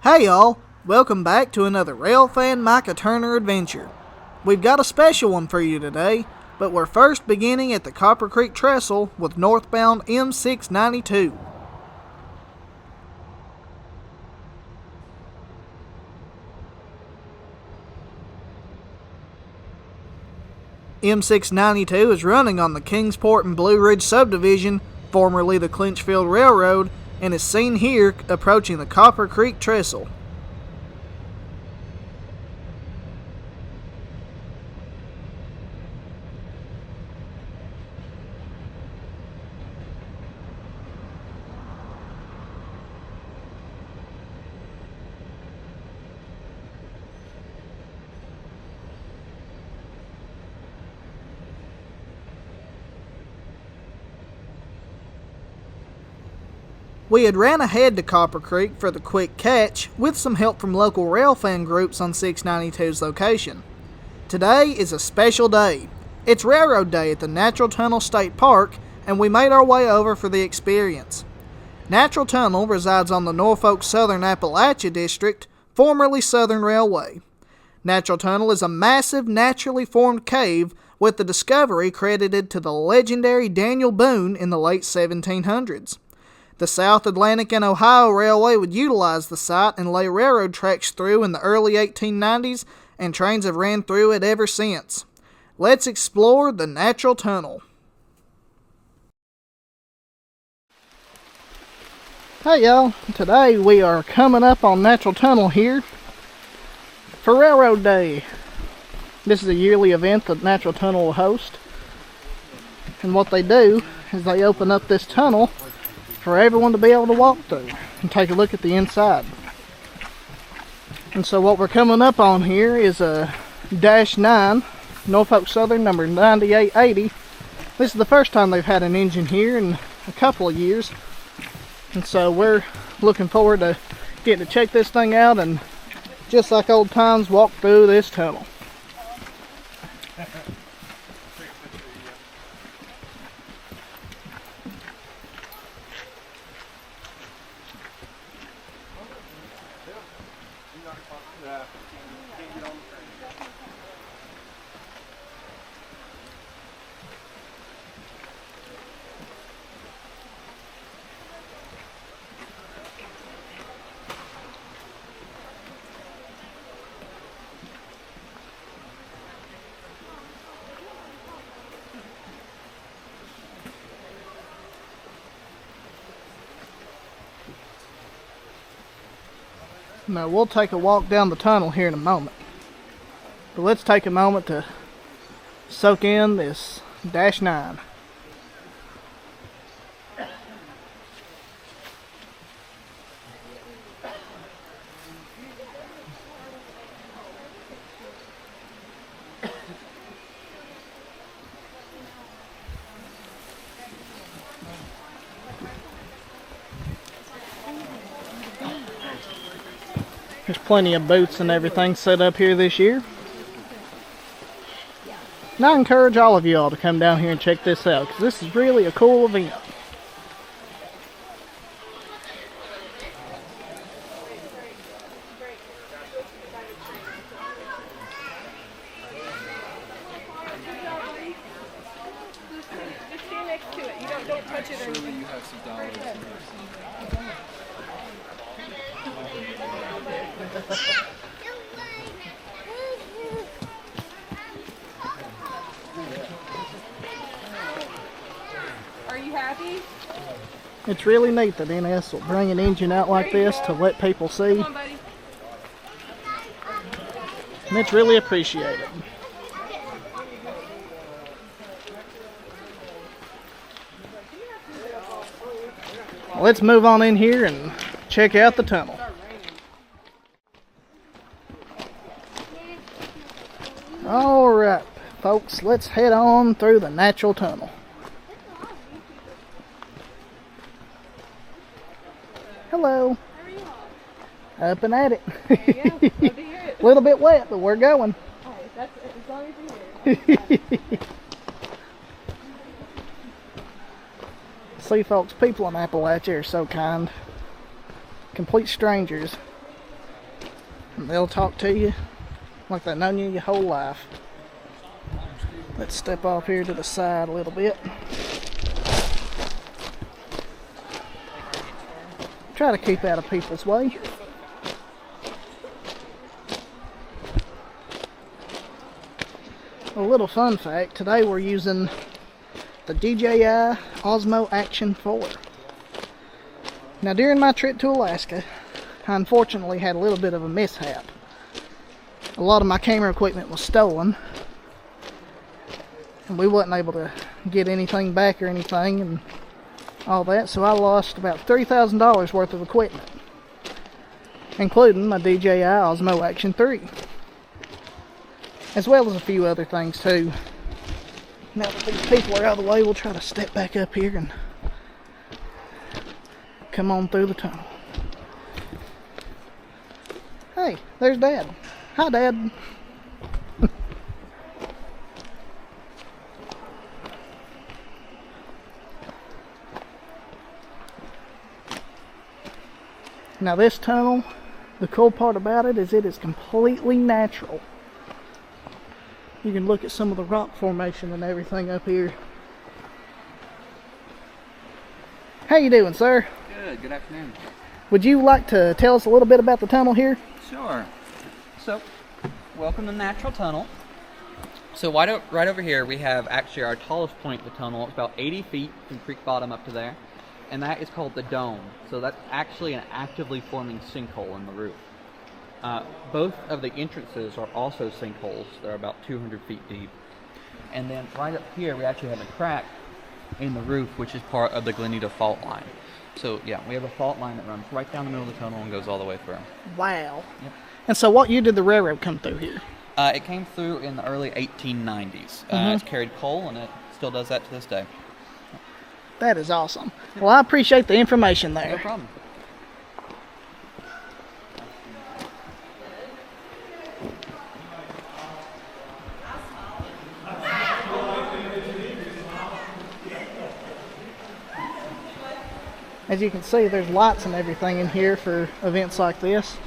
Hey y'all, welcome back to another Railfan Micah Turner adventure. We've got a special one for you today, but we're first beginning at the Copper Creek Trestle with northbound M692. M692 is running on the Kingsport and Blue Ridge subdivision, formerly the Clinchfield Railroad, and is seen here approaching the Copper Creek Trestle. We had ran ahead to Copper Creek for the quick catch with some help from local railfan groups on 692's location. Today is a special day. It's Railroad Day at the Natural Tunnel State Park, and we made our way over for the experience. Natural Tunnel resides on the Norfolk Southern Appalachia District, formerly Southern Railway. Natural Tunnel is a massive naturally formed cave with the discovery credited to the legendary Daniel Boone in the late 1700s. The South Atlantic and Ohio Railway would utilize the site and lay railroad tracks through in the early 1890s, and trains have ran through it ever since. Let's explore the Natural Tunnel. Hey y'all, today we are coming up on Natural Tunnel here for Railroad Day. This is a yearly event that Natural Tunnel will host. And what they do is they open up this tunnel for everyone to be able to walk through and take a look at the inside. And so what we're coming up on here is a -9 Norfolk Southern number 9880. This is the first time they've had an engine here in a couple of years, and so we're looking forward to getting to check this thing out and, just like old times, walk through this tunnel. Now we'll take a walk down the tunnel here in a moment, but let's take a moment to soak in this -9. There's plenty of booths and everything set up here this year. And I encourage all of you all to come down here and check this out, because this is really a cool event. Stand next to it. You don't touch it or anything. You have some dollars. Are you happy? It's really neat that NS will bring an engine out like this to let people see. Come on, buddy. And it's really appreciated. Let's move on in here and check out the tunnel. Alright, folks, let's head on through the Natural Tunnel. Hello. Up and at it. There you go. Love to hear it. A little bit wet, but we're going. All right, that's as long as you're here. See, folks, people in Appalachia are so kind. Complete strangers. and they'll talk to you like they've known you your whole life. Let's step off here to the side a little bit. Try to keep out of people's way. A little fun fact, today we're using the DJI Osmo Action 4. Now during my trip to Alaska, I unfortunately had a little bit of a mishap. A lot of my camera equipment was stolen, and we wasn't able to get anything back or anything and all that, so I lost about $3,000 worth of equipment, including my DJI Osmo Action 3, as well as a few other things too. Now that these people are out of the way, we'll try to step back up here and come on through the tunnel. Hey, there's Dad. Hi, Dad. Now this tunnel, the cool part about it is it is completely natural. You can look at some of the rock formation and everything up here. How you doing, sir? Good afternoon. Would you like to tell us a little bit about the tunnel here? Sure. So, welcome to Natural Tunnel. So right over here we have actually our tallest point of the tunnel. It's about 80 feet from creek bottom up to there. And that is called the dome. So that's actually an actively forming sinkhole in the roof. Both of the entrances are also sinkholes. They're about 200 feet deep. And then right up here we actually have a crack in the roof, which is part of the Glenita fault line. So yeah, we have a fault line that runs right down the middle of the tunnel and goes all the way through. Wow. Yep. And so what year did the railroad come through here? It came through in the early 1890s. It's carried coal, and it still does that to this day. That is awesome. Well, I appreciate the information there. No problem. As you can see, there's lights and everything in here for events like this.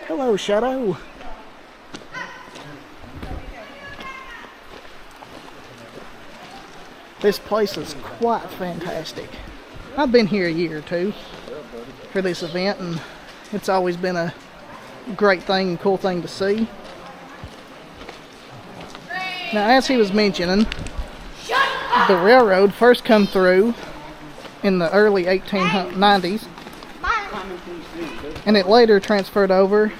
Hello, Shadow. This place is quite fantastic. I've been here a year or two for this event, and it's always been a great thing and cool thing to see. Now, as he was mentioning, the railroad first come through in the early 1890s, and it later transferred over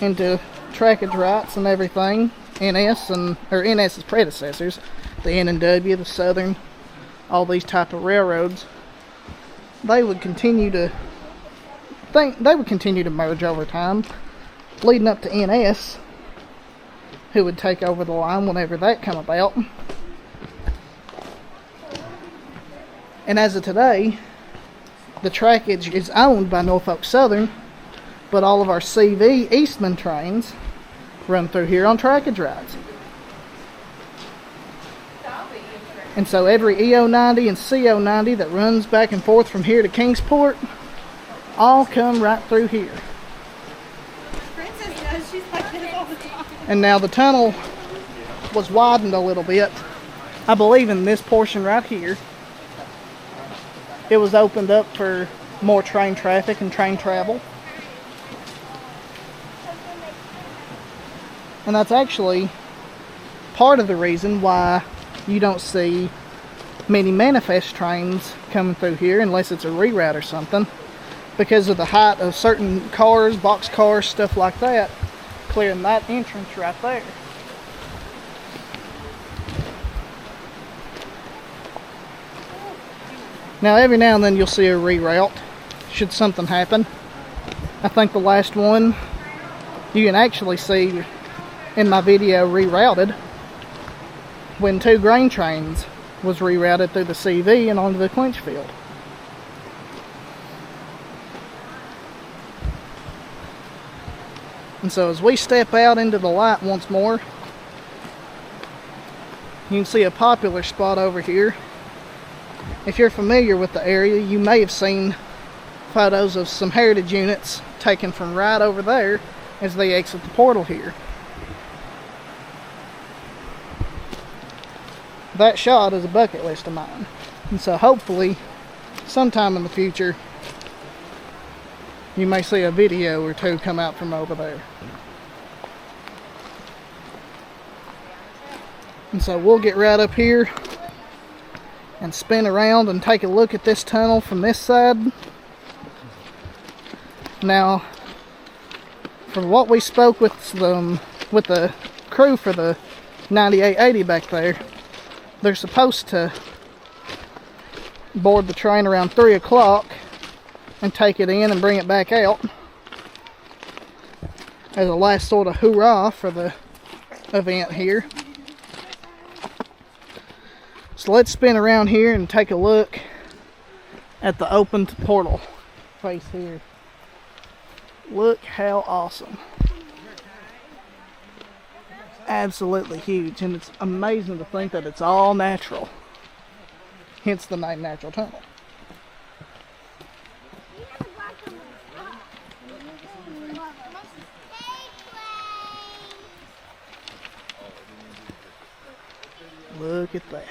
into trackage rights and everything, NS's predecessors, the N&W, the Southern, all these type of railroads. They would continue to merge over time, leading up to NS, who would take over the line whenever that come about. And as of today, the trackage is owned by Norfolk Southern, but all of our CV Eastman trains run through here on trackage rides. And so every EO90 and CO90 that runs back and forth from here to Kingsport all come right through here. Princess knows she's like this all the time. And now the tunnel was widened a little bit. I believe in this portion right here, it was opened up for more train traffic and train travel. And that's actually part of the reason why you don't see many manifest trains coming through here unless it's a reroute or something, because of the height of certain cars, box cars, stuff like that, clearing that entrance right there. Now every now and then you'll see a reroute should something happen. I think the last one you can actually see in my video rerouted, when 2 grain trains was rerouted through the CV and onto the quench field. And so as we step out into the light once more, you can see a popular spot over here. If you're familiar with the area, you may have seen photos of some heritage units taken from right over there as they exit the portal here. That shot is a bucket list of mine. And so hopefully, sometime in the future, you may see a video or two come out from over there. And so we'll get right up here and spin around and take a look at this tunnel from this side. Now, from what we spoke with the crew for the 9880 back there, they're supposed to board the train around 3 o'clock and take it in and bring it back out as a last sort of hoorah for the event here. So let's spin around here and take a look at the opened portal face here. Look how awesome. Absolutely huge, and it's amazing to think that it's all natural. Hence the name Natural Tunnel. Look at that.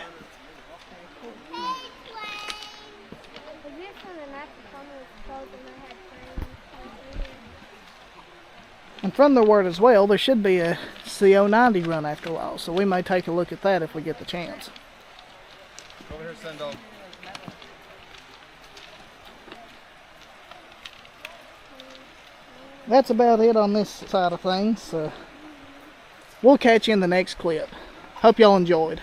And from the word as well, there should be a CO90 run after a while, so we may take a look at that if we get the chance. Over here, Sendal. That's about it on this side of things, so we'll catch you in the next clip. Hope y'all enjoyed.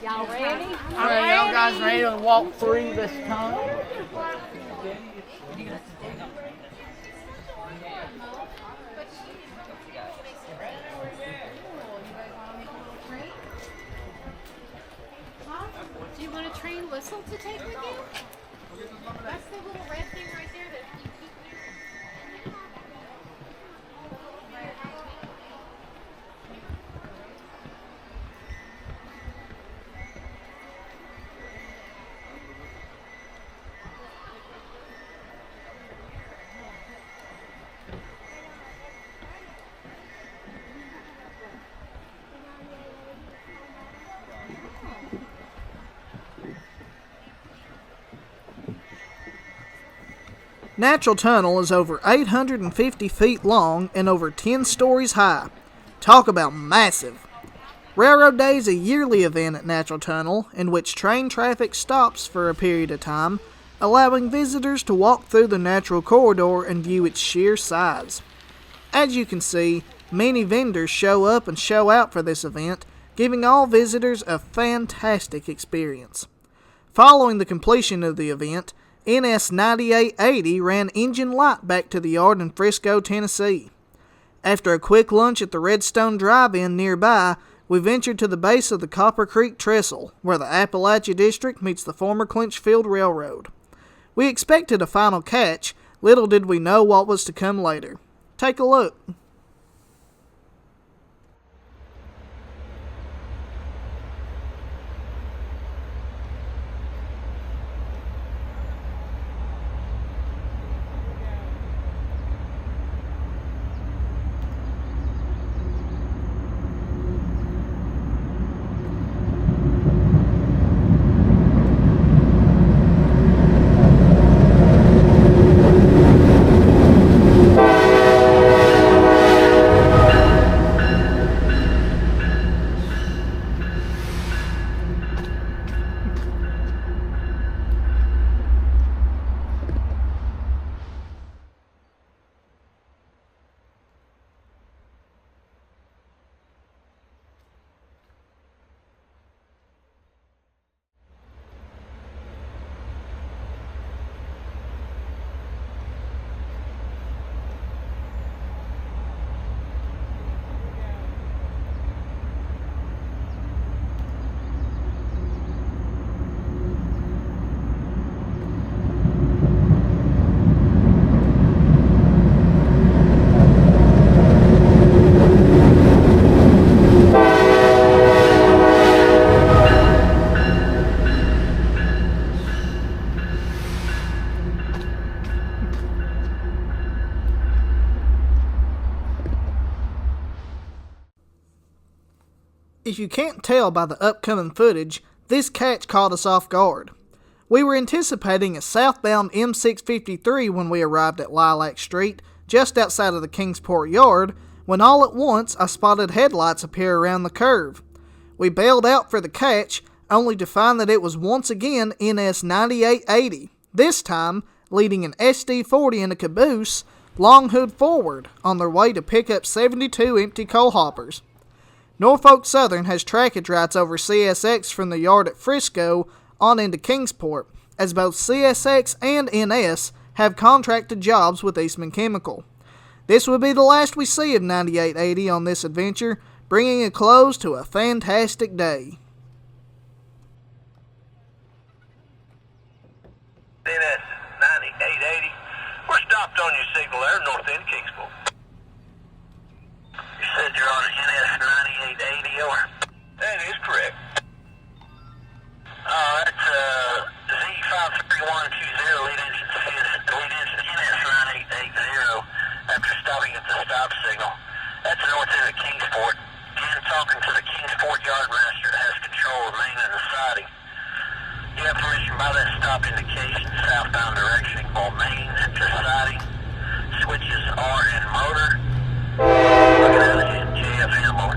Y'all ready? All right, y'all guys ready to walk through this tunnel? Do you want a train whistle to take with you? That's the little red thing right there that you keep there. Natural Tunnel is over 850 feet long and over 10 stories high. Talk about massive. Railroad Day is a yearly event at Natural Tunnel in which train traffic stops for a period of time allowing visitors to walk through the natural corridor and view its sheer size. As you can see, many vendors show up and show out for this event, giving all visitors a fantastic experience. Following the completion of the event, NS 9880 ran engine light back to the yard in Frisco, Tennessee. After a quick lunch at the Redstone Drive-In nearby, we ventured to the base of the Copper Creek Trestle, where the Appalachia District meets the former Clinchfield Railroad. We expected a final catch, little did we know what was to come later. Take a look. If you can't tell by the upcoming footage, this catch caught us off guard. We were anticipating a southbound M653 when we arrived at Lilac Street, just outside of the Kingsport yard, when all at once I spotted headlights appear around the curve. We bailed out for the catch, only to find that it was once again NS 9880, this time leading an SD40 in a caboose, long hood forward, on their way to pick up 72 empty coal hoppers. Norfolk Southern has trackage rights over CSX from the yard at Frisco on into Kingsport, as both CSX and NS have contracted jobs with Eastman Chemical. This will be the last we see of 9880 on this adventure, bringing a close to a fantastic day. NS 9880, we're stopped on your signal there, north end Kingsport. You said you're on NS 9880, over. That is correct. That's Z53120, lead engine NS 9880, after stopping at the stop signal. That's north end of Kingsport. Again, talking to the Kingsport yardmaster that has control of main and the siding. You have permission by that stop indication, southbound direction, for main to siding. Switches are in motor. Looking at it in JFM, over.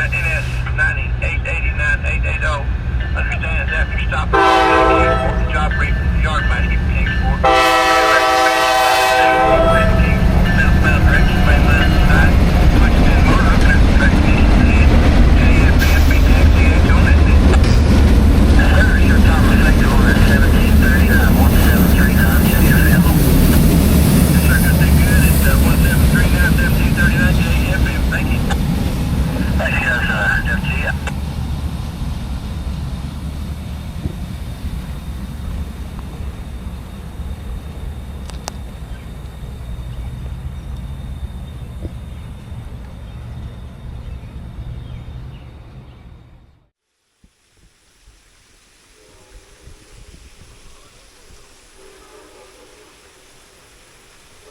NS 9880. Understands after stopping Kingsport, the job brief from the yardmaster from Kingsport. Southbound direction, main line to side. Switches in motor, transmission in JFM, BTXDH on it. Sir, your time effective order is 1739-1739 JFM. Circuit they good at 1739-1739 JFM. Thank you. Thanks, guys. FG.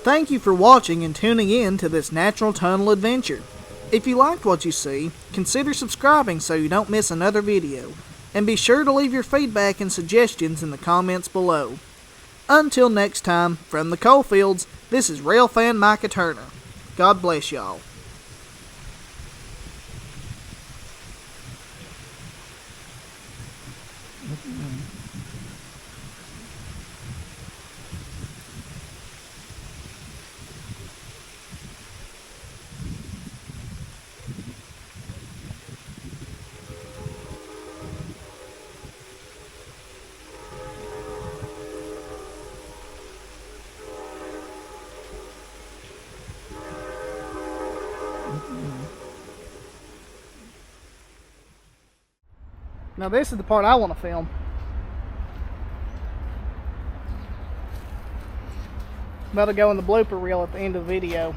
Thank you for watching and tuning in to this natural tunnel adventure. If you liked what you see, consider subscribing so you don't miss another video, and be sure to leave your feedback and suggestions in the comments below. Until next time, from the coalfields, this is Railfan Micah Turner. God bless y'all. Now this is the part I want to film. That'll go in the blooper reel at the end of the video.